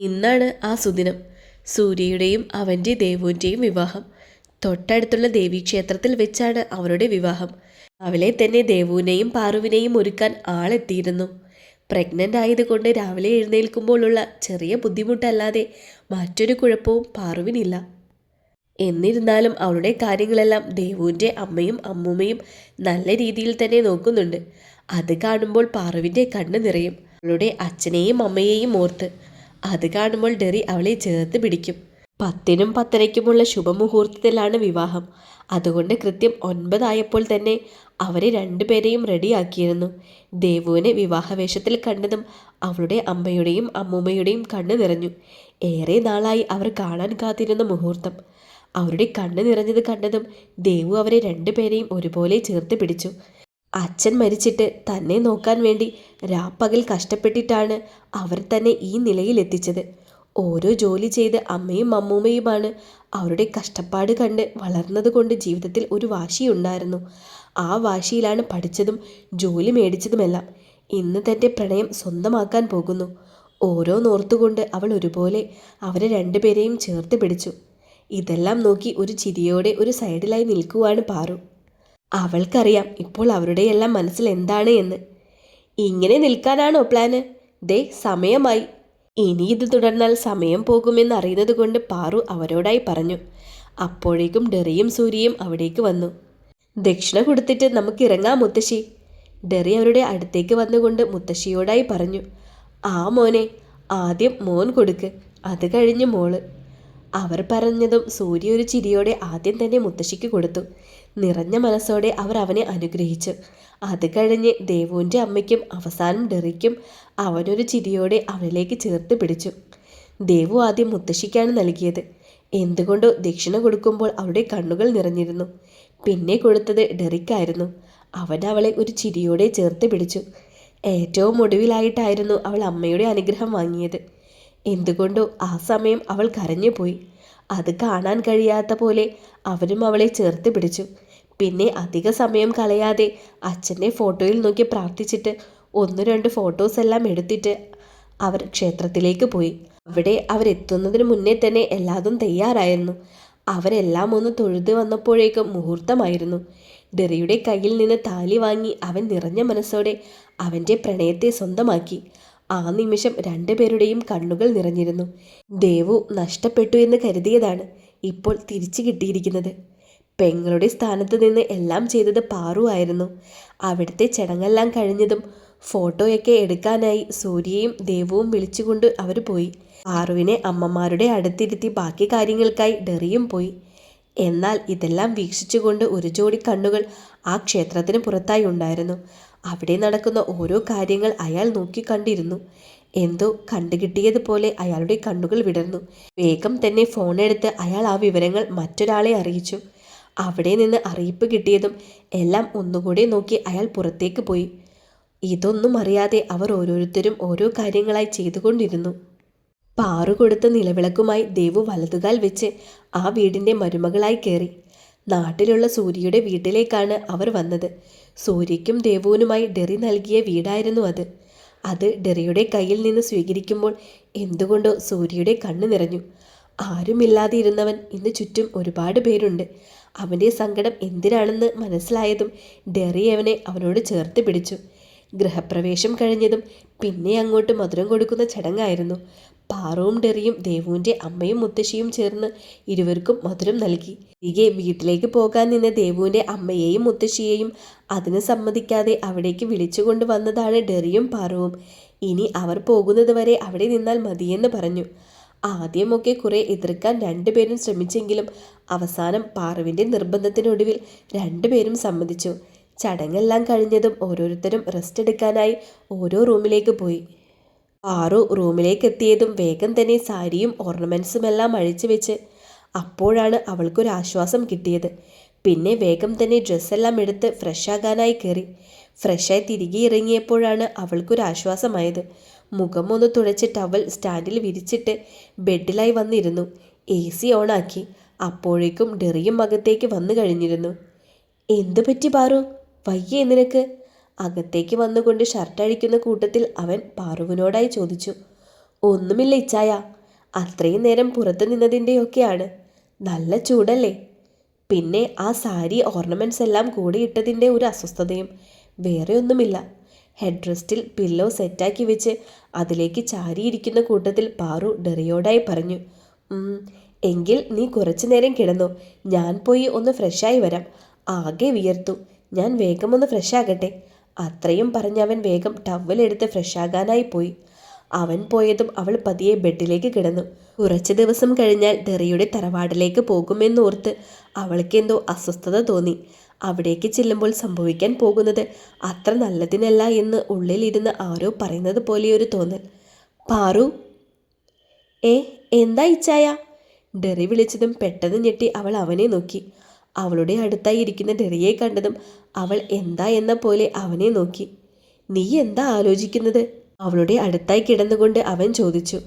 ഇന്നാണ് ആ സുദിനം. സൂര്യയുടെയും അവൻ്റെ ദേവുവിൻ്റെയും വിവാഹം. തൊട്ടടുത്തുള്ള ദേവീക്ഷേത്രത്തിൽ വെച്ചാണ് അവരുടെ വിവാഹം. അവളെ തന്നെ ദേവുവിനെയും പാറുവിനെയും ഒരുക്കാൻ ആളെത്തിയിരുന്നു. പ്രഗ്നൻ്റ് ആയതുകൊണ്ട് രാവിലെ എഴുന്നേൽക്കുമ്പോഴുള്ള ചെറിയ ബുദ്ധിമുട്ടല്ലാതെ മറ്റൊരു കുഴപ്പവും പാറുവിനില്ല. എന്നിരുന്നാലും അവളുടെ കാര്യങ്ങളെല്ലാം ദേവുവിൻ്റെ അമ്മയും അമ്മൂമ്മയും നല്ല രീതിയിൽ തന്നെ നോക്കുന്നുണ്ട്. അത് കാണുമ്പോൾ പാറുവിൻ്റെ കണ്ണ് നിറയും. അവളുടെ അച്ഛനെയും അമ്മയെയും ഓർത്ത്. അത് കാണുമ്പോൾ ഡെറി അവളെ ചേർത്ത് പിടിക്കും. 10-നും 10:30-ക്കുമുള്ള ശുഭമുഹൂർത്തത്തിലാണ് വിവാഹം. അതുകൊണ്ട് കൃത്യം 9 ആയപ്പോൾ തന്നെ അവരെ രണ്ടുപേരെയും റെഡിയാക്കിയിരുന്നു. ദേവുവിനെ വിവാഹവേഷത്തിൽ കണ്ടതും അവളുടെ അമ്മയുടെയും അമ്മൂമ്മയുടെയും കണ്ണ് നിറഞ്ഞു. ഏറെ നാളായി അവർ കാണാൻ കാത്തിരുന്ന മുഹൂർത്തം. അവരുടെ കണ്ണ് നിറഞ്ഞത് കണ്ടതും ദേവു അവരെ രണ്ടുപേരെയും ഒരുപോലെ ചേർത്ത് പിടിച്ചു. അച്ഛൻ മരിച്ചിട്ട് തന്നെ നോക്കാൻ വേണ്ടി രാപ്പകൽ കഷ്ടപ്പെട്ടിട്ടാണ് അവർ തന്നെ ഈ നിലയിലെത്തിച്ചത്. ഓരോ ജോലി ചെയ്ത് അമ്മയും അമ്മൂമ്മയുമാണ് അവരുടെ കഷ്ടപ്പാട് കണ്ട് വളർന്നതുകൊണ്ട് ജീവിതത്തിൽ ഒരു വാശിയുണ്ടായിരുന്നു. ആ വാശിയിലാണ് പഠിച്ചതും ജോലി മേടിച്ചതുമെല്ലാം. ഇന്ന് തൻ്റെ പ്രണയം സ്വന്തമാക്കാൻ പോകുന്നു. ഓരോന്നോർത്തുകൊണ്ട് അവൾ ഒരുപോലെ അവരെ രണ്ടുപേരെയും ചേർത്ത് പിടിച്ചു. ഇതെല്ലാം നോക്കി ഒരു ചിരിയോടെ ഒരു സൈഡിലായി നിൽക്കുവാണ് പാറു. അവൾക്കറിയാം ഇപ്പോൾ അവരുടെയെല്ലാം മനസ്സിൽ എന്താണ് എന്ന്. ഇങ്ങനെ നിൽക്കാനാണോ പ്ലാന്? ദേ സമയമായി. ഇനി ഇത് തുടർന്നാൽ സമയം പോകുമെന്നറിയുന്നത് കൊണ്ട് പാറു അവരോടായി പറഞ്ഞു. അപ്പോഴേക്കും ഡെറിയും സൂര്യയും അവിടേക്ക് വന്നു. ദക്ഷിണ കൊടുത്തിട്ട് നമുക്ക് ഇറങ്ങാം മുത്തശ്ശി. ഡെറി അവരുടെ അടുത്തേക്ക് വന്നുകൊണ്ട് മുത്തശ്ശിയോടായി പറഞ്ഞു. ആ മോനെ, ആദ്യം മോൻ കൊടുക്ക്, അത് കഴിഞ്ഞ് മോള്. അവർ പറഞ്ഞതും സൂര്യ ഒരു ചിരിയോടെ ആദ്യം തന്നെ മുത്തശ്ശിക്ക് കൊടുത്തു. നിറഞ്ഞ മനസ്സോടെ അവർ അവനെ അനുഗ്രഹിച്ചു. അത് കഴിഞ്ഞ് ദേവുവിൻ്റെ അമ്മയ്ക്കും അവസാനം ഡെറിക്കും അവനൊരു ചിരിയോടെ അവളിലേക്ക് ചേർത്ത് പിടിച്ചു. ദേവു ആദ്യം മുത്തശ്ശിക്കാണ് നൽകിയത്. എന്തുകൊണ്ടോ ദക്ഷിണ കൊടുക്കുമ്പോൾ അവളുടെ കണ്ണുകൾ നിറഞ്ഞിരുന്നു. പിന്നെ കൊടുത്തത് ഡെറിക്കായിരുന്നു. അവൻ അവളെ ഒരു ചിരിയോടെ ചേർത്ത് പിടിച്ചു. ഏറ്റവും ഒടുവിലായിട്ടായിരുന്നു അവൾ അമ്മയുടെ അനുഗ്രഹം വാങ്ങിയത്. എന്തുകൊണ്ടോ ആ സമയം അവൾ കരഞ്ഞുപോയി. അത് കാണാൻ കഴിയാത്ത പോലെ അവനും അവളെ ചേർത്ത് പിടിച്ചു. പിന്നെ അധിക സമയം കളയാതെ അച്ഛൻ്റെ ഫോട്ടോയിൽ നോക്കി പ്രാർത്ഥിച്ചിട്ട് 1-2 ഫോട്ടോസ് എല്ലാം എടുത്തിട്ട് അവർ ക്ഷേത്രത്തിലേക്ക് പോയി. അവിടെ അവരെത്തുന്നതിന് മുന്നേ തന്നെ എല്ലാതും തയ്യാറായിരുന്നു. അവരെല്ലാം ഒന്ന് തൊഴുത് വന്നപ്പോഴേക്കും മുഹൂർത്തമായിരുന്നു. ഡെറിയുടെ കയ്യിൽ നിന്ന് താലി വാങ്ങി അവൻ നിറഞ്ഞ മനസ്സോടെ അവൻ്റെ പ്രണയത്തെ സ്വന്തമാക്കി. ആ നിമിഷം രണ്ടുപേരുടെയും കണ്ണുകൾ നിറഞ്ഞിരുന്നു. ദേവു നഷ്ടപ്പെട്ടു എന്ന് കരുതിയതാണ് ഇപ്പോൾ തിരിച്ചു കിട്ടിയിരിക്കുന്നത്. പെങ്ങളുടെ സ്ഥാനത്ത് നിന്ന് എല്ലാം ചെയ്തത് പാറു ആയിരുന്നു. അവിടുത്തെ ചടങ്ങെല്ലാം കഴിഞ്ഞതും ഫോട്ടോയൊക്കെ എടുക്കാനായി സൂര്യയും ദേവുവും വിളിച്ചുകൊണ്ട് അവർ പോയി. പാറുവിനെ അമ്മമാരുടെ അടുത്തിരുത്തി ബാക്കി കാര്യങ്ങൾക്കായി ഡെറിയും പോയി. എന്നാൽ ഇതെല്ലാം വീക്ഷിച്ചുകൊണ്ട് ഒരു ജോഡി കണ്ണുകൾ ആ ക്ഷേത്രത്തിന് പുറത്തായി ഉണ്ടായിരുന്നു. അവിടെ നടക്കുന്ന ഓരോ കാര്യങ്ങൾ അയാൾ നോക്കിക്കണ്ടിരുന്നു. എന്തോ കണ്ടുകിട്ടിയതുപോലെ അയാളുടെ കണ്ണുകൾ വിടർന്നു. വേഗം തന്നെ ഫോണെടുത്ത് അയാൾ ആ വിവരങ്ങൾ മറ്റൊരാളെ അറിയിച്ചു. അവിടെ നിന്ന് അറിയിപ്പ് കിട്ടിയതും എല്ലാം ഒന്നുകൂടെ നോക്കി അയാൾ പുറത്തേക്ക് പോയി. ഇതൊന്നും അറിയാതെ അവർ ഓരോരുത്തരും ഓരോ കാര്യങ്ങളായി ചെയ്തുകൊണ്ടിരുന്നു. പാറു കൊടുത്ത നിലവിളക്കുമായി ദേവു വലതുകാൽ വെച്ച് ആ വീടിൻ്റെ മരുമകളായി കയറി. നാട്ടിലുള്ള സൂര്യയുടെ വീട്ടിലേക്കാണ് അവർ വന്നത്. സൂര്യയ്ക്കും ദേവുവിനുമായി ഡെറി നൽകിയ വീടായിരുന്നു അത്. അത് ഡെറിയുടെ കയ്യിൽ നിന്ന് സ്വീകരിക്കുമ്പോൾ എന്തുകൊണ്ടോ സൂര്യയുടെ കണ്ണ് നിറഞ്ഞു. ആരുമില്ലാതെ ഇരുന്നവൻ ഇന്ന് ചുറ്റും ഒരുപാട് പേരുണ്ട്. അവൻ്റെ സങ്കടം എന്തിനാണെന്ന് മനസ്സിലായതും ഡെറി അവനെ അവനോട് ചേർത്ത് പിടിച്ചു. ഗൃഹപ്രവേശം കഴിഞ്ഞതും പിന്നെ അങ്ങോട്ട് മധുരം കൊടുക്കുന്ന ചടങ്ങായിരുന്നു. പാറുവും ഡെറിയും ദേവുവിൻ്റെ അമ്മയും മുത്തശ്ശിയും ചേർന്ന് ഇരുവർക്കും മധുരം നൽകി. തിരികെ വീട്ടിലേക്ക് പോകാൻ നിന്ന ദേവുവിൻ്റെ അമ്മയെയും മുത്തശ്ശിയെയും അതിന് സമ്മതിക്കാതെ അവിടേക്ക് വിളിച്ചുകൊണ്ട് വന്നതാണ് ഡെറിയും പാറുവും. ഇനി അവർ പോകുന്നത് വരെ അവിടെ നിന്നാൽ മതിയെന്ന് പറഞ്ഞു. ആദ്യമൊക്കെ കുറെ എതിർക്കാൻ രണ്ടുപേരും ശ്രമിച്ചെങ്കിലും അവസാനം പാറുവിൻ്റെ നിർബന്ധത്തിനൊടുവിൽ രണ്ടുപേരും സമ്മതിച്ചു. ചടങ്ങെല്ലാം കഴിഞ്ഞതും ഓരോരുത്തരും റെസ്റ്റ് എടുക്കാനായി ഓരോ റൂമിലേക്ക് പോയി. പാറു റൂമിലേക്ക് എത്തിയതും വേഗം തന്നെ സാരിയും ഓർണമെൻറ്റ്സുമെല്ലാം അഴിച്ചു വെച്ച്. അപ്പോഴാണ് അവൾക്കൊരാശ്വാസം കിട്ടിയത്. പിന്നെ വേഗം തന്നെ ഡ്രസ്സെല്ലാം എടുത്ത് ഫ്രഷാകാനായി കയറി. ഫ്രഷായി തിരികെ ഇറങ്ങിയപ്പോഴാണ് അവൾക്കൊരാശ്വാസമായത്. മുഖം ഒന്ന് തുടച്ച് ടവൽ സ്റ്റാൻഡിൽ വിരിച്ചിട്ട് ബെഡിലായി വന്നിരുന്നു. AC ഓണാക്കി. അപ്പോഴേക്കും ഡെറിയും അകത്തേക്ക് വന്നു കഴിഞ്ഞിരുന്നു. എന്തു പറ്റി പാറു, വയ്യേ നിനക്ക്? അകത്തേക്ക് വന്നുകൊണ്ട് ഷർട്ട് അഴിക്കുന്ന കൂട്ടത്തിൽ അവൻ പാറുവിനോടായി ചോദിച്ചു. ഒന്നുമില്ല ഇച്ചായ, അത്രയും നേരം പുറത്തു നിന്നതിൻ്റെയൊക്കെയാണ്. നല്ല ചൂടല്ലേ. പിന്നെ ആ സാരി ഓർണമെൻറ്റ്സ് എല്ലാം കൂടി ഇട്ടതിൻ്റെ ഒരു അസ്വസ്ഥതയും. വേറെ ഒന്നുമില്ല. ഹെഡ് റെസ്റ്റിൽ പില്ലോ സെറ്റാക്കി വെച്ച് അതിലേക്ക് ചാരിയിരിക്കുന്ന കൂട്ടത്തിൽ പാറു ഡെറിയോടായി പറഞ്ഞു. എങ്കിൽ നീ കുറച്ചു നേരം കിടന്നോ, ഞാൻ പോയി ഒന്ന് ഫ്രഷായി വരാം. ആകെ വിയർത്തു, ഞാൻ വേഗം ഒന്ന് ഫ്രഷാകട്ടെ. അത്രയും പറഞ്ഞ് അവൻ വേഗം ടവലെടുത്ത് ഫ്രഷാകാനായി പോയി. അവൻ പോയതും അവൾ പതിയെ ബെഡിലേക്ക് കിടന്നു. കുറച്ച് ദിവസം കഴിഞ്ഞാൽ ഡെറിയുടെ തറവാടിലേക്ക് പോകുമെന്നോർത്ത് അവൾക്കെന്തോ അസ്വസ്ഥത തോന്നി. അവിടേക്ക് ചെല്ലുമ്പോൾ സംഭവിക്കാൻ പോകുന്നത് അത്ര നല്ലതിനല്ല എന്ന് ഉള്ളിലിരുന്ന് ആരോ പറയുന്നത് പോലെയൊരു തോന്നൽ. പാറു, എന്താ ഇച്ചായ? ഡെറി വിളിച്ചതും പെട്ടെന്ന് ഞെട്ടി അവൾ അവനെ നോക്കി. അവളുടെ അടുത്തായി ഇരിക്കുന്ന ഡെറിയെ കണ്ടതും അവൾ എന്താ എന്ന പോലെ അവനെ നോക്കി. നീ എന്താ ആലോചിക്കുന്നത്? അവളുടെ അടുത്തായി കിടന്നുകൊണ്ട് അവൻ ചോദിച്ചു.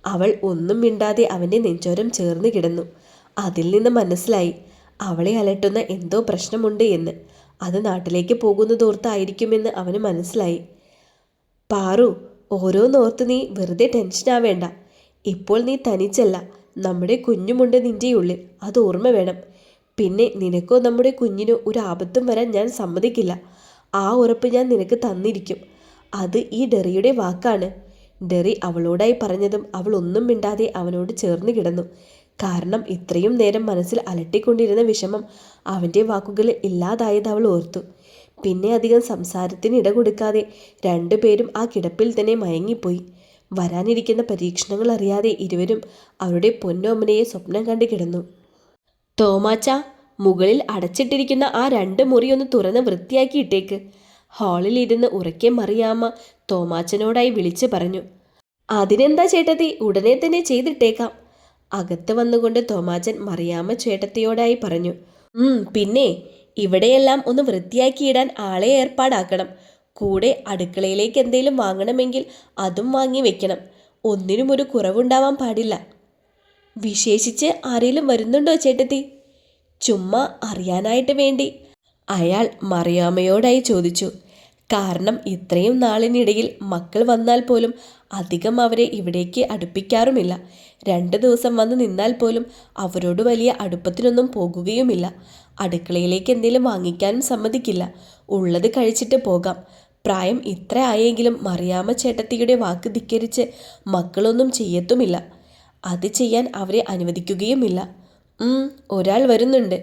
അവൾ ഒന്നും മിണ്ടാതെ അവൻ്റെ നെഞ്ചോരം ചേർന്ന് കിടന്നു. അതിൽ നിന്ന് മനസ്സിലായി അവളെ അലട്ടുന്ന എന്തോ പ്രശ്നമുണ്ട് എന്ന്. അത് നാട്ടിലേക്ക് പോകുന്നതോർത്തായിരിക്കുമെന്ന് അവന് മനസ്സിലായി. പാറു, ഓരോന്നോർത്ത് നീ വെറുതെ ടെൻഷനാവേണ്ട. ഇപ്പോൾ നീ തനിച്ചല്ല, നമ്മുടെ കുഞ്ഞുമുണ്ട് നിൻ്റെ ഉള്ളിൽ, അത് ഓർമ്മ വേണം. പിന്നെ നിനക്കോ നമ്മുടെ കുഞ്ഞിനോ ഒരു ആപത്തും വരാൻ ഞാൻ സമ്മതിക്കില്ല. ആ ഉറപ്പ് ഞാൻ നിനക്ക് തന്നിരിക്കും. അത് ഈ ഡെറിയുടെ വാക്കാണ്. ഡെറി അവളോടായി പറഞ്ഞതും അവൾ ഒന്നും മിണ്ടാതെ അവനോട് ചേർന്ന് കിടന്നു. കാരണം ഇത്രയും നേരം മനസ്സിൽ അലട്ടിക്കൊണ്ടിരുന്ന വിഷമം അവൻ്റെ വാക്കുകളിൽ ഇല്ലാതായത് അവൾ ഓർത്തു. പിന്നെ അധികം സംസാരത്തിന് ഇട കൊടുക്കാതെ രണ്ടുപേരും ആ കിടപ്പിൽ തന്നെ മയങ്ങിപ്പോയി. വരാനിരിക്കുന്ന പരീക്ഷണങ്ങൾ അറിയാതെ ഇരുവരും അവരുടെ പൊന്നോമനയെ സ്വപ്നം കണ്ടു കിടന്നു. തോമാച്ച, മുകളിൽ അടച്ചിട്ടിരിക്കുന്ന ആ 2 മുറി ഒന്ന് തുറന്ന് വൃത്തിയാക്കി ഇട്ടേക്ക്. ഹാളിൽ ഇരുന്ന് ഉറക്കെ മറിയാമ്മ തോമാച്ചനോടായി വിളിച്ചു പറഞ്ഞു. അതിനെന്താ ചേട്ടത്തി, ഉടനെ തന്നെ ചെയ്തിട്ടേക്കാം. അകത്ത് വന്നുകൊണ്ട് തോമാച്ചൻ മറിയാമ്മ ചേട്ടത്തിയോടായി പറഞ്ഞു. പിന്നെ ഇവിടെയെല്ലാം ഒന്ന് വൃത്തിയാക്കിയിടാൻ ആളെ ഏർപ്പാടാക്കണം. കൂടെ അടുക്കളയിലേക്ക് എന്തേലും വാങ്ങണമെങ്കിൽ അതും വാങ്ങി വെക്കണം. ഒന്നിനും ഒരു കുറവുണ്ടാവാൻ പാടില്ല. വിശേഷിച്ച് ആരെങ്കിലും വരുന്നുണ്ടോ ചേട്ടത്തി? ചുമ്മാ അറിയാനായിട്ട് വേണ്ടി അയാൾ മറിയാമ്മയോടായി ചോദിച്ചു. കാരണം ഇത്രയും നാളിനിടയിൽ മക്കൾ വന്നാൽ പോലും അധികം അവരെ ഇവിടേക്ക് അടുപ്പിക്കാറുമില്ല. 2 ദിവസം വന്ന് നിന്നാൽ പോലും അവരോട് വലിയ അടുപ്പത്തിനൊന്നും പോകുകയുമില്ല. അടുക്കളയിലേക്ക് എന്തെങ്കിലും വാങ്ങിക്കാനും സമ്മതിക്കില്ല. ഉള്ളത് കഴിച്ചിട്ട് പോകാം. പ്രായം ഇത്ര ആയെങ്കിലും മറിയാമ്മ ചേട്ടത്തിയുടെ വാക്ക് ധിക്കരിച്ച് മക്കളൊന്നും ചെയ്യത്തുമില്ല. അത് ചെയ്യാൻ അവരെ അനുവദിക്കുകയുമില്ല. ഒരാൾ വരുന്നുണ്ട്.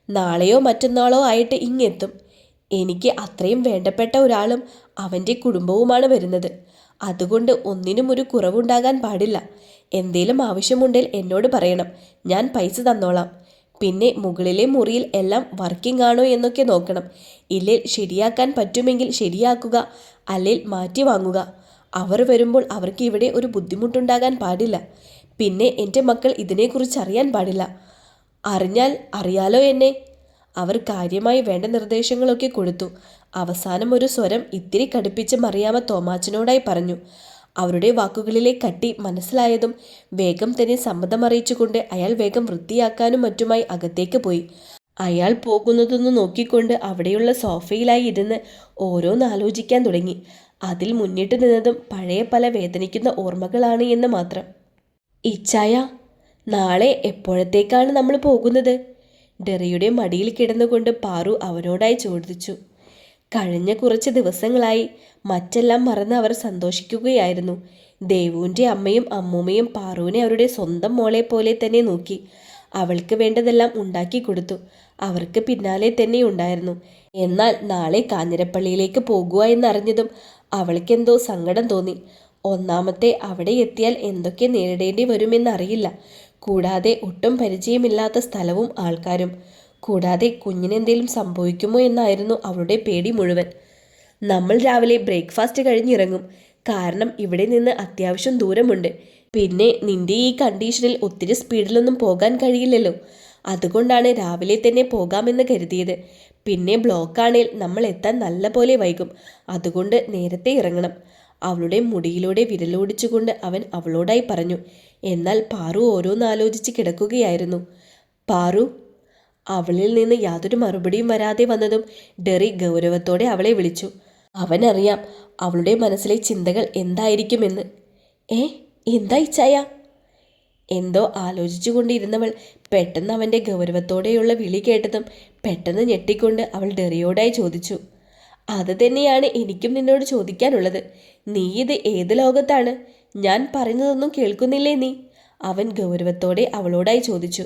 നാളെയോ മറ്റന്നാളോ ആയിട്ട് ഇങ്ങെത്തും. എനിക്ക് അത്രയും വേണ്ടപ്പെട്ട ഒരാളും അവൻ്റെ കുടുംബവുമാണ് വരുന്നത്. അതുകൊണ്ട് ഒന്നിനും ഒരു കുറവുണ്ടാകാൻ പാടില്ല. എന്തേലും ആവശ്യമുണ്ടെങ്കിൽ എന്നോട് പറയണം, ഞാൻ പൈസ തന്നോളാം. പിന്നെ മുകളിലെ മുറിയിൽ എല്ലാം വർക്കിംഗ് ആണോ എന്നൊക്കെ നോക്കണം. ഇല്ലേൽ ശരിയാക്കാൻ പറ്റുമെങ്കിൽ ശരിയാക്കുക, അല്ലെങ്കിൽ മാറ്റി വാങ്ങുക. അവർ വരുമ്പോൾ അവർക്ക് ഇവിടെ ഒരു ബുദ്ധിമുട്ടുണ്ടാകാൻ പാടില്ല. പിന്നെ എൻ്റെ മക്കൾ ഇതിനെക്കുറിച്ച് അറിയാൻ പാടില്ല. അറിഞ്ഞാൽ അറിയാലോ എന്നെ. അവർ കാര്യമായി വേണ്ട നിർദ്ദേശങ്ങളൊക്കെ കൊടുത്തു. അവസാനം ഒരു സ്വരം ഇത്തിരി കടുപ്പിച്ച് മറിയാമ്മ തോമാച്ചനോടായി പറഞ്ഞു. അവരുടെ വാക്കുകളിലെ കട്ടി മനസ്സിലായതും വേഗം തന്നെ സമ്മതമറിയിച്ചുകൊണ്ട് അയാൾ വേഗം വൃത്തിയാക്കാനും മറ്റുമായി അകത്തേക്ക് പോയി. അയാൾ പോകുന്നതൊന്ന് നോക്കിക്കൊണ്ട് അവിടെയുള്ള സോഫയിലായി ഇരുന്ന് ഓരോന്നാലോചിക്കാൻ തുടങ്ങി. അതിൽ മുന്നിട്ട് നിന്നതും പഴയ പല വേദനിക്കുന്ന ഓർമ്മകളാണ് എന്ന് മാത്രം. ഇച്ചായ, നാളെ എപ്പോഴത്തേക്കാണ് നമ്മൾ പോകുന്നത്? ഡെറിയുടെ മടിയിൽ കിടന്നുകൊണ്ട് പാറു അവനോടായി ചോദിച്ചു. കഴിഞ്ഞ കുറച്ച് ദിവസങ്ങളായി മറ്റെല്ലാം മറന്ന് അവർ സന്തോഷിക്കുകയായിരുന്നു. ദേവുവിൻ്റെ അമ്മയും അമ്മൂമ്മയും പാറുവിനെ അവരുടെ സ്വന്തം മോളെ പോലെ തന്നെ നോക്കി. അവൾക്ക് വേണ്ടതെല്ലാം ഉണ്ടാക്കി കൊടുത്തു. അവർക്ക് പിന്നാലെ തന്നെ ഉണ്ടായിരുന്നു. എന്നാൽ നാളെ കാഞ്ഞിരപ്പള്ളിയിലേക്ക് പോകുക എന്നറിഞ്ഞതും അവൾക്കെന്തോ സങ്കടം തോന്നി. ഒന്നാമത്തെ അവിടെ എത്തിയാൽ എന്തൊക്കെ നേരിടേണ്ടി വരുമെന്നറിയില്ല. കൂടാതെ ഒട്ടും പരിചയമില്ലാത്ത സ്ഥലവും ആൾക്കാരും. കൂടാതെ കുഞ്ഞിനെന്തെങ്കിലും സംഭവിക്കുമോ എന്നായിരുന്നു അവളുടെ പേടി മുഴുവൻ. നമ്മൾ രാവിലെ ബ്രേക്ക്ഫാസ്റ്റ് കഴിഞ്ഞിറങ്ങും. കാരണം ഇവിടെ നിന്ന് അത്യാവശ്യം ദൂരമുണ്ട്. പിന്നെ നിന്റെ ഈ കണ്ടീഷനിൽ ഒത്തിരി സ്പീഡിലൊന്നും പോകാൻ കഴിയില്ലല്ലോ. അതുകൊണ്ടാണ് രാവിലെ തന്നെ പോകാമെന്ന് കരുതിയത്. പിന്നെ ബ്ലോക്കാണേൽ നമ്മൾ എത്താൻ നല്ല പോലെ വൈകും. അതുകൊണ്ട് നേരത്തെ ഇറങ്ങണം. അവളുടെ മുടിയിലൂടെ വിരലോടിച്ചുകൊണ്ട് അവൻ അവളോടായി പറഞ്ഞു. എന്നാൽ പാറു ഓരോന്നാലോചിച്ച് കിടക്കുകയായിരുന്നു. പാറു. അവളിൽ നിന്ന് യാതൊരു മറുപടിയും വരാതെ വന്നതും ഡെറി ഗൗരവത്തോടെ അവളെ വിളിച്ചു. അവനറിയാം അവളുടെ മനസ്സിലെ ചിന്തകൾ എന്തായിരിക്കുമെന്ന്. എന്താ ഇച്ചായ? എന്തോ ആലോചിച്ചു കൊണ്ടിരുന്നവൾ പെട്ടെന്ന് അവൻ്റെ ഗൗരവത്തോടെയുള്ള വിളി കേട്ടതും പെട്ടെന്ന് ഞെട്ടിക്കൊണ്ട് അവൾ ഡെറിയോടായി ചോദിച്ചു. അത് തന്നെയാണ് എനിക്കും നിന്നോട് ചോദിക്കാനുള്ളത്. നീ ഇത് ഏത് ലോകത്താണ്? ഞാൻ പറയുന്നതൊന്നും കേൾക്കുന്നില്ലേ നീ? അവൻ ഗൗരവത്തോടെ അവളോടായി ചോദിച്ചു.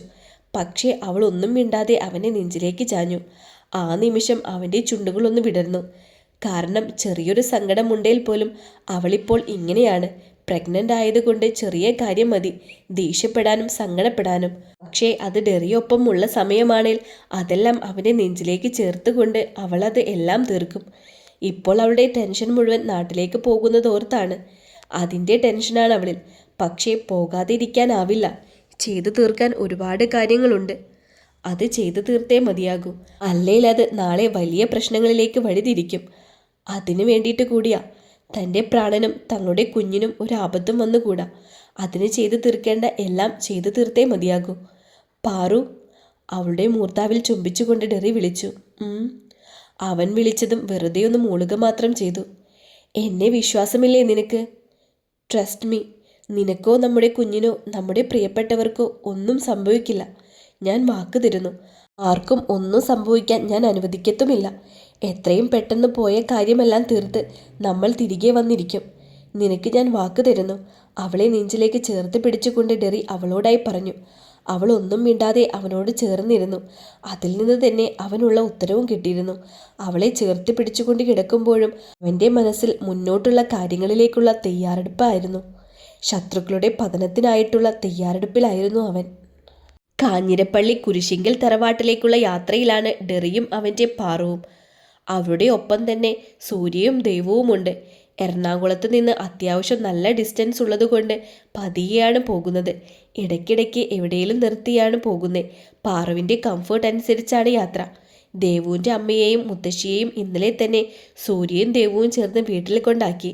പക്ഷേ അവൾ ഒന്നും മിണ്ടാതെ അവനെ നെഞ്ചിലേക്ക് ചാഞ്ഞു. ആ നിമിഷം അവൻ്റെ ചുണ്ടുകളൊന്ന് വിടർന്നു. കാരണം ചെറിയൊരു സങ്കടമുണ്ടേൽ പോലും അവളിപ്പോൾ ഇങ്ങനെയാണ്. പ്രഗ്നൻ്റ് ആയതുകൊണ്ട് ചെറിയ കാര്യം മതി ദേഷ്യപ്പെടാനും സങ്കടപ്പെടാനും. പക്ഷേ അത് ഡെറിയൊപ്പം ഉള്ള സമയമാണേൽ അതെല്ലാം അവൻ്റെ നെഞ്ചിലേക്ക് ചേർത്തുകൊണ്ട് അവളത് എല്ലാം തീർക്കും. ഇപ്പോൾ അവളുടെ ടെൻഷൻ മുഴുവൻ നാട്ടിലേക്ക് പോകുന്നതോർത്താണ്. അതിൻ്റെ ടെൻഷനാണ് അവളിൽ. പക്ഷേ പോകാതിരിക്കാനാവില്ല. ചെയ്തു തീർക്കാൻ ഒരുപാട് കാര്യങ്ങളുണ്ട്. അത് ചെയ്തു തീർത്തേ മതിയാകൂ. അല്ലെങ്കിൽ അത് നാളെ വലിയ പ്രശ്നങ്ങളിലേക്ക് വഴിതിരിക്കും. അതിനു വേണ്ടിയിട്ട് കൂടിയാ. തൻ്റെ പ്രാണനും തങ്ങളുടെ കുഞ്ഞിനും ഒരാപത്തും വന്നുകൂടാ. അതിന് ചെയ്തു തീർക്കേണ്ട എല്ലാം ചെയ്തു തീർത്തേ മതിയാകൂ. പാറു, അവളുടെ മൂർത്താവിൽ ചുംബിച്ചുകൊണ്ട് ഡെറി വിളിച്ചു. അവൻ വിളിച്ചതും വെറുതെ ഒന്ന് മൂളുക മാത്രം ചെയ്തു. എന്നെ വിശ്വാസമില്ലേ നിനക്ക്? Trust me. നിനക്കോ നമ്മുടെ കുഞ്ഞിനോ നമ്മുടെ പ്രിയപ്പെട്ടവർക്കോ ഒന്നും സംഭവിക്കില്ല. ഞാൻ വാക്ക് തരുന്നു. ആർക്കും ഒന്നും സംഭവിക്കാൻ ഞാൻ അനുവദിക്കത്തുമില്ല. എത്രയും പെട്ടെന്ന് പോയ കാര്യമെല്ലാം തീർത്ത് നമ്മൾ തിരികെ വന്നിരിക്കും. നിനക്ക് ഞാൻ വാക്ക് തരുന്നു. അവളെ നെഞ്ചിലേക്ക് ചേർത്ത് പിടിച്ചുകൊണ്ട് ഡെറി അവളോടായി പറഞ്ഞു. അവൾ ഒന്നും മിണ്ടാതെ അവനോട് ചേർന്നിരുന്നു. അതിൽ നിന്ന് തന്നെ അവനുള്ള ഉത്തരവും കിട്ടിയിരുന്നു. അവളെ ചേർത്ത് പിടിച്ചുകൊണ്ട് കിടക്കുമ്പോഴും അവൻ്റെ മനസ്സിൽ മുന്നോട്ടുള്ള കാര്യങ്ങളിലേക്കുള്ള തയ്യാറെടുപ്പായിരുന്നു. ശത്രുക്കളുടെ പതനത്തിനായിട്ടുള്ള തയ്യാറെടുപ്പിലായിരുന്നു അവൻ. കാഞ്ഞിരപ്പള്ളി കുരിശിങ്കൽ തറവാട്ടിലേക്കുള്ള യാത്രയിലാണ് ഡെറിയും അവൻ്റെ പാറുവും. അവരുടെ ഒപ്പം തന്നെ സൂര്യയും ദൈവവുമുണ്ട്. എറണാകുളത്ത് നിന്ന് അത്യാവശ്യം നല്ല ഡിസ്റ്റൻസ് ഉള്ളതുകൊണ്ട് പതിയെയാണ് പോകുന്നത്. ഇടയ്ക്കിടയ്ക്ക് എവിടെയെങ്കിലും നിർത്തിയാണ് പോകുന്നത്. പാറുവിൻ്റെ കംഫർട്ട് അനുസരിച്ചാണ് യാത്ര. ദേവുവിൻ്റെ അമ്മയെയും മുത്തശ്ശിയെയും ഇന്നലെ തന്നെ സൂര്യയും ദേവുവും ചേർന്ന് വീട്ടിൽ കൊണ്ടാക്കി.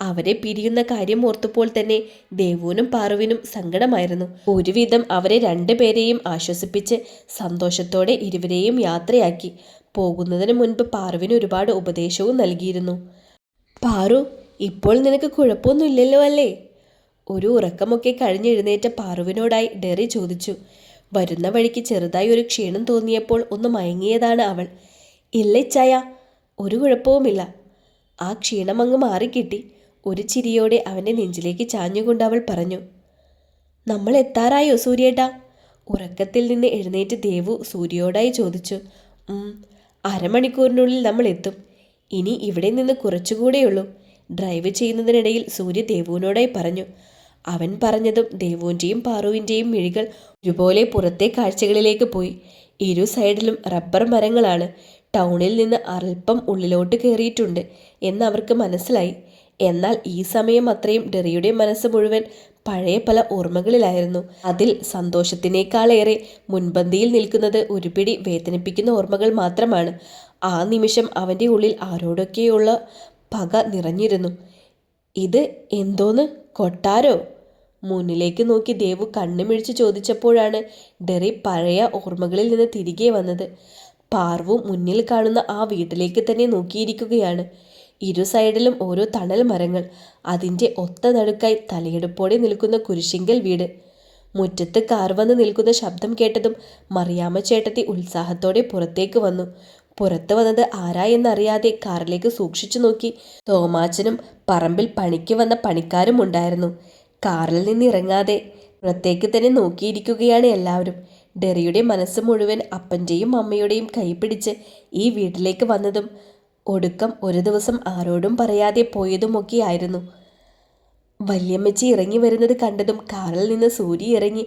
അവരെ പിരിയുന്ന കാര്യം ഓർത്തപ്പോൾ തന്നെ ദേവുവിനും പാറുവിനും സങ്കടമായിരുന്നു. ഒരുവിധം അവരെ രണ്ടുപേരെയും ആശ്വസിപ്പിച്ച് സന്തോഷത്തോടെ ഇരുവരെയും യാത്രയാക്കി. പോകുന്നതിന് മുൻപ് പാറുവിന് ഒരുപാട് ഉപദേശവും നൽകിയിരുന്നു. പാറു, ഇപ്പോൾ നിനക്ക് കുഴപ്പമൊന്നുമില്ലല്ലോ അല്ലേ? ഒരു ഉറക്കമൊക്കെ കഴിഞ്ഞെഴുന്നേറ്റ പാറുവിനോടായി ഡെറി ചോദിച്ചു. വരുന്ന വഴിക്ക് ചെറുതായി ഒരു ക്ഷീണം തോന്നിയപ്പോൾ ഒന്ന് മയങ്ങിയതാണ് അവൾ. ഇല്ല ഇച്ചായ, ഒരു കുഴപ്പവുമില്ല. ആ ക്ഷീണം അങ്ങ് മാറിക്കിട്ടി. ഒരു ചിരിയോടെ അവൻ്റെ നെഞ്ചിലേക്ക് ചാഞ്ഞുകൊണ്ട് അവൾ പറഞ്ഞു. നമ്മൾ എത്താറായോ സൂര്യേട്ടാ? ഉറക്കത്തിൽ നിന്ന് എഴുന്നേറ്റ് ദേവു സൂര്യയോടായി ചോദിച്ചു. അരമണിക്കൂറിനുള്ളിൽ നമ്മൾ എത്തും. ഇനി ഇവിടെ നിന്ന് കുറച്ചുകൂടെയുള്ളൂ. ഡ്രൈവ് ചെയ്യുന്നതിനിടയിൽ സൂര്യ ദേവുവിനോടായി പറഞ്ഞു. അവൻ പറഞ്ഞതും ദേവുവിൻ്റെയും പാറുവിൻ്റെയും മിഴികൾ ഒരുപോലെ പുറത്തെ കാഴ്ചകളിലേക്ക് പോയി. ഇരു സൈഡിലും റബ്ബർ മരങ്ങളാണ്. ടൗണിൽ നിന്ന് അല്പം ഉള്ളിലോട്ട് കയറിയിട്ടുണ്ട് എന്നവർക്ക് മനസ്സിലായി. എന്നാൽ ഈ സമയം അത്രയും ഡെറിയുടെ മനസ്സ് മുഴുവൻ പഴയ പല ഓർമ്മകളിലായിരുന്നു. അതിൽ സന്തോഷത്തിനേക്കാളേറെ മുൻപന്തിയിൽ നിൽക്കുന്നത് ഒരു പിടി വേദനിപ്പിക്കുന്ന ഓർമ്മകൾ മാത്രമാണ്. ആ നിമിഷം അവൻ്റെ ഉള്ളിൽ ആരോടൊക്കെയുള്ള പക നിറഞ്ഞിരുന്നു. ഇത് എന്തോന്ന്, കൊട്ടാരോ? മുന്നിലേക്ക് നോക്കി ദേവു കണ്ണുമിഴിച്ച് ചോദിച്ചപ്പോഴാണ് ഡെറി പഴയ ഓർമ്മകളിൽ നിന്ന് തിരികെ വന്നത്. പാർവു മുന്നിൽ കാണുന്ന ആ വീട്ടിലേക്ക് തന്നെ നോക്കിയിരിക്കുകയാണ്. ഇരു സൈഡിലും ഓരോ തണൽ മരങ്ങൾ. അതിൻ്റെ ഒത്ത നടുക്കായി തലയെടുപ്പോടെ നിൽക്കുന്ന കുരിശിങ്കൽ വീട്. മുറ്റത്ത് കാർ വന്ന് നിൽക്കുന്ന ശബ്ദം കേട്ടതും മറിയാമ്മ ചേട്ടത്തി ഉത്സാഹത്തോടെ പുറത്തേക്ക് വന്നു. പുറത്തു വന്നത് ആരാ എന്നറിയാതെ കാറിലേക്ക് സൂക്ഷിച്ചു നോക്കി. തോമാച്ചനും പറമ്പിൽ പണിക്ക് വന്ന പണിക്കാരും ഉണ്ടായിരുന്നു. കാറിൽ നിന്നിറങ്ങാതെ പുറത്തേക്ക് തന്നെ നോക്കിയിരിക്കുകയാണ് എല്ലാവരും. ഡെറിയുടെ മനസ്സ് മുഴുവൻ അപ്പൻ്റെയും അമ്മയുടെയും കൈ പിടിച്ച് ഈ വീട്ടിലേക്ക് വന്നതും ഒടുക്കം ഒരു ദിവസം ആരോടും പറയാതെ പോയതുമൊക്കെയായിരുന്നു. വല്യമ്മച്ചി ഇറങ്ങി വരുന്നത് കണ്ടതും കാറിൽ നിന്ന് സൂര്യ ഇറങ്ങി.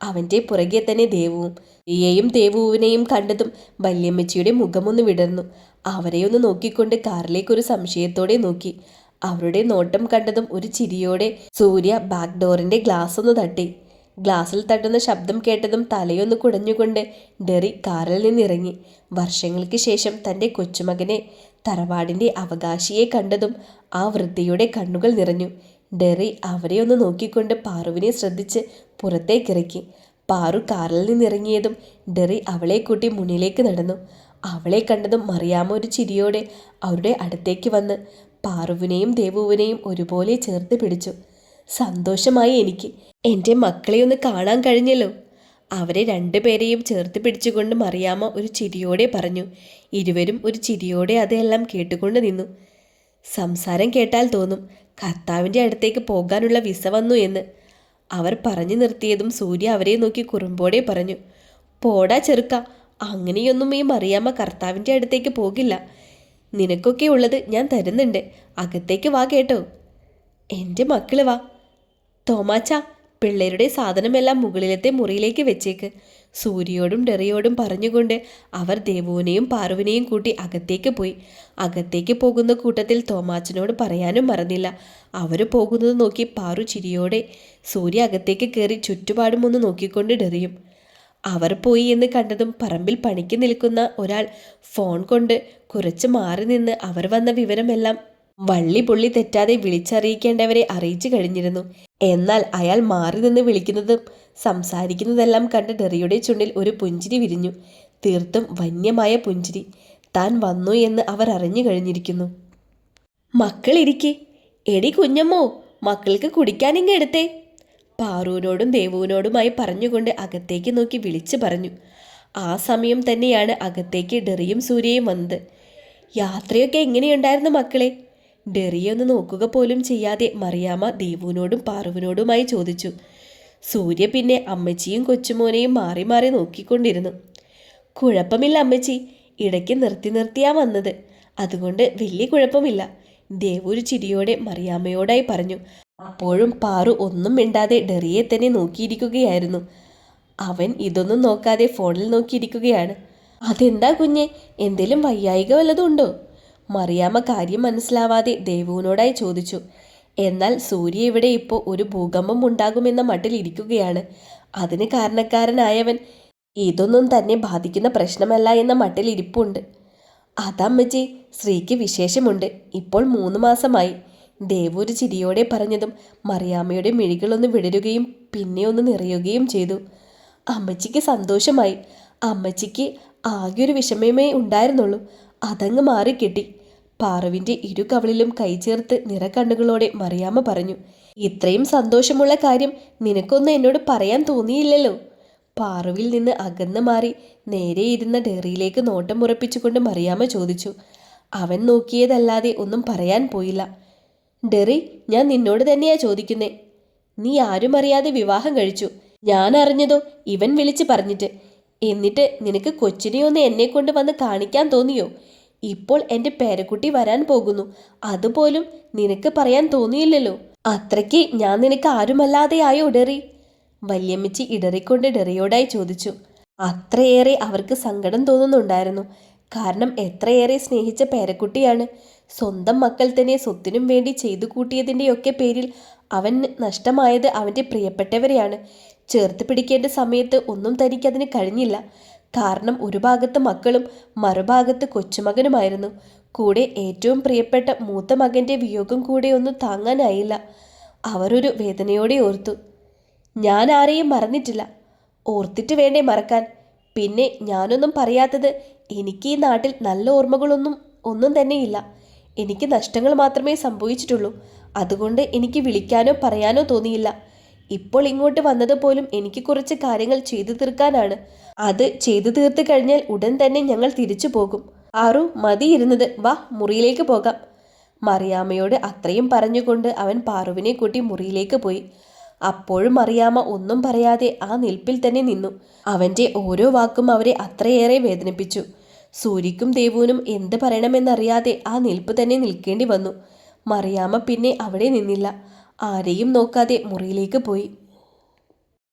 അവൻ്റെ പുറകെ തന്നെ ദേവുവും. സൂര്യയെയും ദേവുവിനെയും കണ്ടതും വല്യമ്മച്ചിയുടെ മുഖമൊന്ന് വിടർന്നു. അവരെയൊന്ന് നോക്കിക്കൊണ്ട് കാറിലേക്കൊരു സംശയത്തോടെ നോക്കി. അവരുടെ നോട്ടം കണ്ടതും ഒരു ചിരിയോടെ സൂര്യ ബാക്ക് ഡോറിൻ്റെ ഗ്ലാസ് ഒന്ന് തട്ടി. ഗ്ലാസ്സിൽ തട്ടുന്ന ശബ്ദം കേട്ടതും തലയൊന്ന് കുടഞ്ഞുകൊണ്ട് ഡെറി കാറിൽ നിന്നിറങ്ങി. വർഷങ്ങൾക്ക് ശേഷം തൻ്റെ കൊച്ചുമകനെ, തറവാടിൻ്റെ അവകാശിയെ കണ്ടതും ആ വൃദ്ധയുടെ കണ്ണുകൾ നിറഞ്ഞു. ഡെറി അവരെ ഒന്ന് നോക്കിക്കൊണ്ട് പാറുവിനെ ശ്രദ്ധിച്ച് പുറത്തേക്കിറക്കി. പാറു കാറിൽ നിന്നിറങ്ങിയതും ഡെറി അവളെ കൂട്ടി മുന്നിലേക്ക് നടന്നു. അവളെ കണ്ടതും മറിയാമ്മ ഒരു ചിരിയോടെ അവരുടെ അടുത്തേക്ക് വന്ന് പാറുവിനെയും ദേവുവിനെയും ഒരുപോലെ ചേർത്ത് പിടിച്ചു. സന്തോഷമായി എനിക്ക്. എൻ്റെ മക്കളെ ഒന്ന് കാണാൻ കഴിഞ്ഞല്ലോ. അവരെ രണ്ടുപേരെയും ചേർത്ത് പിടിച്ചുകൊണ്ട് മറിയാമ്മ ഒരു ചിരിയോടെ പറഞ്ഞു. ഇരുവരും ഒരു ചിരിയോടെ അതെല്ലാം കേട്ടുകൊണ്ട് നിന്നു. സംസാരം കേട്ടാൽ തോന്നും കർത്താവിൻ്റെ അടുത്തേക്ക് പോകാനുള്ള വിസ വന്നു എന്ന്. അവർ പറഞ്ഞു നിർത്തിയതും സൂര്യ അവരെ നോക്കി കുറുമ്പോടെ പറഞ്ഞു, പോടാ ചെറുക്ക, അങ്ങനെയൊന്നും ഈ മറിയാമ്മ കർത്താവിൻ്റെ അടുത്തേക്ക് പോകില്ല. നിനക്കൊക്കെ ഉള്ളത് ഞാൻ തരുന്നുണ്ട്, അകത്തേക്ക് വാ കേട്ടോ. എൻ്റെ മക്കള് വാ. തോമാച്ച, പിള്ളേരുടെ സാധനമെല്ലാം മുകളിലത്തെ മുറിയിലേക്ക് വെച്ചേക്ക്. സൂര്യയോടും ഡെറിയോടും പറഞ്ഞുകൊണ്ട് അവർ ദേവുവിനെയും പാറുവിനെയും കൂട്ടി അകത്തേക്ക് പോയി. അകത്തേക്ക് പോകുന്ന കൂട്ടത്തിൽ തോമാച്ചനോട് പറയാനും മറന്നില്ല. അവർ പോകുന്നത് നോക്കി പാറു ചിരിയോടെ സൂര്യ അകത്തേക്ക് കയറി ചുറ്റുപാടും ഒന്ന് നോക്കിക്കൊണ്ട് ഡെറിയും. അവർ പോയി എന്ന് കണ്ടതും പറമ്പിൽ പണിക്ക് നിൽക്കുന്ന ഒരാൾ ഫോൺ കൊണ്ട് കുറച്ച് മാറി നിന്ന് അവർ വന്ന വിവരമെല്ലാം വള്ളി പുള്ളി തെറ്റാതെ വിളിച്ചറിയിക്കേണ്ടവരെ അറിയിച്ചു കഴിഞ്ഞിരുന്നു. എന്നാൽ അയാൾ മാറി നിന്ന് വിളിക്കുന്നതും സംസാരിക്കുന്നതെല്ലാം കണ്ട് ഡെറിയുടെ ചുണ്ടിൽ ഒരു പുഞ്ചിരി വിരിഞ്ഞു. തീർത്തും വന്യമായ പുഞ്ചിരി. താൻ വന്നു എന്ന് അവർ അറിഞ്ഞു കഴിഞ്ഞിരിക്കുന്നു. മക്കളിരിക്കെ. എടി കുഞ്ഞമ്മോ, മക്കൾക്ക് കുടിക്കാനിങ്ങ് എടുത്തേ. പാറുവിനോടും ദേവുവിനോടുമായി പറഞ്ഞുകൊണ്ട് അകത്തേക്ക് നോക്കി വിളിച്ചു പറഞ്ഞു. ആ സമയം തന്നെയാണ് അകത്തേക്ക് ഡെറിയും സൂര്യയും വന്നത്. യാത്രയൊക്കെ എങ്ങനെയുണ്ടായിരുന്നു മക്കളെ? ഡെറിയൊന്ന് നോക്കുക പോലും ചെയ്യാതെ മറിയാമ്മ ദേവുവിനോടും പാറുവിനോടുമായി ചോദിച്ചു. സൂര്യ പിന്നെ അമ്മച്ചിയും കൊച്ചുമോനെയും മാറി മാറി നോക്കിക്കൊണ്ടിരുന്നു. കുഴപ്പമില്ല അമ്മച്ചി, ഇടയ്ക്ക് നിർത്തിയാ വന്നത്, അതുകൊണ്ട് വലിയ കുഴപ്പമില്ല, ദേവു ഒരു ചിരിയോടെ മറിയാമ്മയോടായി പറഞ്ഞു. അപ്പോഴും പാറു ഒന്നും മിണ്ടാതെ ഡെറിയെ തന്നെ നോക്കിയിരിക്കുകയായിരുന്നു. അവൻ ഇതൊന്നും നോക്കാതെ ഫോണിൽ നോക്കിയിരിക്കുകയാണ്. അതെന്താ കുഞ്ഞെ, എന്തേലും വയ്യായിക വല്ലതും ഉണ്ടോ? മറിയാമ്മ കാര്യം മനസ്സിലാവാതെ ദേവുവിനോടായി ചോദിച്ചു. എന്നാൽ സൂര്യ ഇവിടെ ഇപ്പോൾ ഒരു ഭൂകമ്പം ഉണ്ടാകുമെന്ന മട്ടിൽ ഇരിക്കുകയാണ്. അതിന് കാരണക്കാരനായവൻ ഇതൊന്നും തന്നെ ബാധിക്കുന്ന പ്രശ്നമല്ല എന്ന മട്ടിൽ ഇരിപ്പുണ്ട്. അതമ്മച്ചി, സ്ത്രീക്ക് വിശേഷമുണ്ട്, ഇപ്പോൾ 3 മാസമായി. ദേവു ഒരു ചിരിയോടെ പറഞ്ഞതും മറിയാമ്മയുടെ മിഴികളൊന്ന് വിടരുകയും പിന്നെ ഒന്ന് നിറയുകയും ചെയ്തു. അമ്മച്ചിക്ക് സന്തോഷമായി. അമ്മച്ചിക്ക് ആകെ ഒരു വിഷമമേ ഉണ്ടായിരുന്നുള്ളൂ, അതങ്ങ് മാറിക്കിട്ടി. പാറുവിൻ്റെ ഇരു കവിളിലും കൈചേർത്ത് നിറക്കണ്ണുകളോടെ മറിയാമ്മ പറഞ്ഞു. ഇത്രയും സന്തോഷമുള്ള കാര്യം നിനക്കൊന്നും എന്നോട് പറയാൻ തോന്നിയില്ലല്ലോ. പാറുവിൽ നിന്ന് അകന്ന് മാറി നേരെ ഇരുന്ന ഡെറിയിലേക്ക് നോട്ടം ഉറപ്പിച്ചുകൊണ്ട് മറിയാമ്മ ചോദിച്ചു. അവൻ നോക്കിയതല്ലാതെ ഒന്നും പറയാൻ പോയില്ല. ഡെറി, ഞാൻ നിന്നോട് തന്നെയാ ചോദിക്കുന്നേ. നീ ആരും അറിയാതെ വിവാഹം കഴിച്ചു. ഞാൻ അറിഞ്ഞതോ ഇവൻ വിളിച്ച് പറഞ്ഞിട്ട്. എന്നിട്ട് നിനക്ക് കൊച്ചിനെയൊന്ന് എന്നെ കൊണ്ട് വന്ന് കാണിക്കാൻ തോന്നിയോ? ഇപ്പോൾ എൻ്റെ പേരക്കുട്ടി വരാൻ പോകുന്നു, അതുപോലും നിനക്ക് പറയാൻ തോന്നിയില്ലല്ലോ. അത്രയ്ക്ക് ഞാൻ നിനക്ക് ആരുമല്ലാതെ ആയോ ഡെറി? വല്യമ്മച്ചി ഇടറിക്കൊണ്ട് ഡെറിയോടായി ചോദിച്ചു. അത്രയേറെ അവർക്ക് സങ്കടം തോന്നുന്നുണ്ടായിരുന്നു. കാരണം എത്രയേറെ സ്നേഹിച്ച പേരക്കുട്ടിയാണ്. സ്വന്തം മക്കൾ തന്നെ സ്വത്തിനും വേണ്ടി ചെയ്തു കൂട്ടിയതിൻ്റെയൊക്കെ പേരിൽ അവൻ നഷ്ടമായത് അവൻ്റെ പ്രിയപ്പെട്ടവരെയാണ്. ചേർത്ത് പിടിക്കേണ്ട സമയത്ത് ഒന്നും തനിക്കതിന് കഴിഞ്ഞില്ല. കാരണം ഒരു ഭാഗത്ത് മക്കളും മറുഭാഗത്ത് കൊച്ചുമകനുമായിരുന്നു. കൂടെ ഏറ്റവും പ്രിയപ്പെട്ട മൂത്ത മകൻ്റെ വിയോഗം കൂടെ ഒന്നും താങ്ങാനായില്ല. അവരൊരു വേദനയോടെ ഓർത്തു. ഞാൻ ആരെയും മറന്നിട്ടില്ല, ഓർത്തിട്ട് വേണ്ടേ മറക്കാൻ. പിന്നെ ഞാനൊന്നും പറയാത്തത്, എനിക്ക് ഈ നാട്ടിൽ നല്ല ഒന്നും തന്നെയില്ല. എനിക്ക് നഷ്ടങ്ങൾ മാത്രമേ സംഭവിച്ചിട്ടുള്ളൂ. അതുകൊണ്ട് എനിക്ക് വിളിക്കാനോ പറയാനോ തോന്നിയില്ല. ഇപ്പോൾ ഇങ്ങോട്ട് വന്നത് പോലും എനിക്ക് കുറച്ച് കാര്യങ്ങൾ ചെയ്തു തീർക്കാനാണ്. അത് ചെയ്തു തീർത്ത് കഴിഞ്ഞാൽ ഉടൻ തന്നെ ഞങ്ങൾ തിരിച്ചു പോകും. ആറു, മതിയിരുന്നത്, വാ മുറിയിലേക്ക് പോകാം. മറിയാമ്മയോട് അത്രയും പറഞ്ഞുകൊണ്ട് അവൻ പാറുവിനെ കൂട്ടി മുറിയിലേക്ക് പോയി. അപ്പോഴും മറിയാമ്മ ഒന്നും പറയാതെ ആ നിൽപ്പിൽ തന്നെ നിന്നു. അവൻ്റെ ഓരോ വാക്കും അവരെ അത്രയേറെ വേദനിപ്പിച്ചു. സൂര്യക്കും ദേവുവിനും എന്ത് പറയണമെന്നറിയാതെ ആ നിൽപ്പ് തന്നെ നിൽക്കേണ്ടി വന്നു. മറിയാമ്മ പിന്നെ അവിടെ നിന്നില്ല. ആരെയും നോക്കാതെ മുറിയിലേക്ക് പോയി.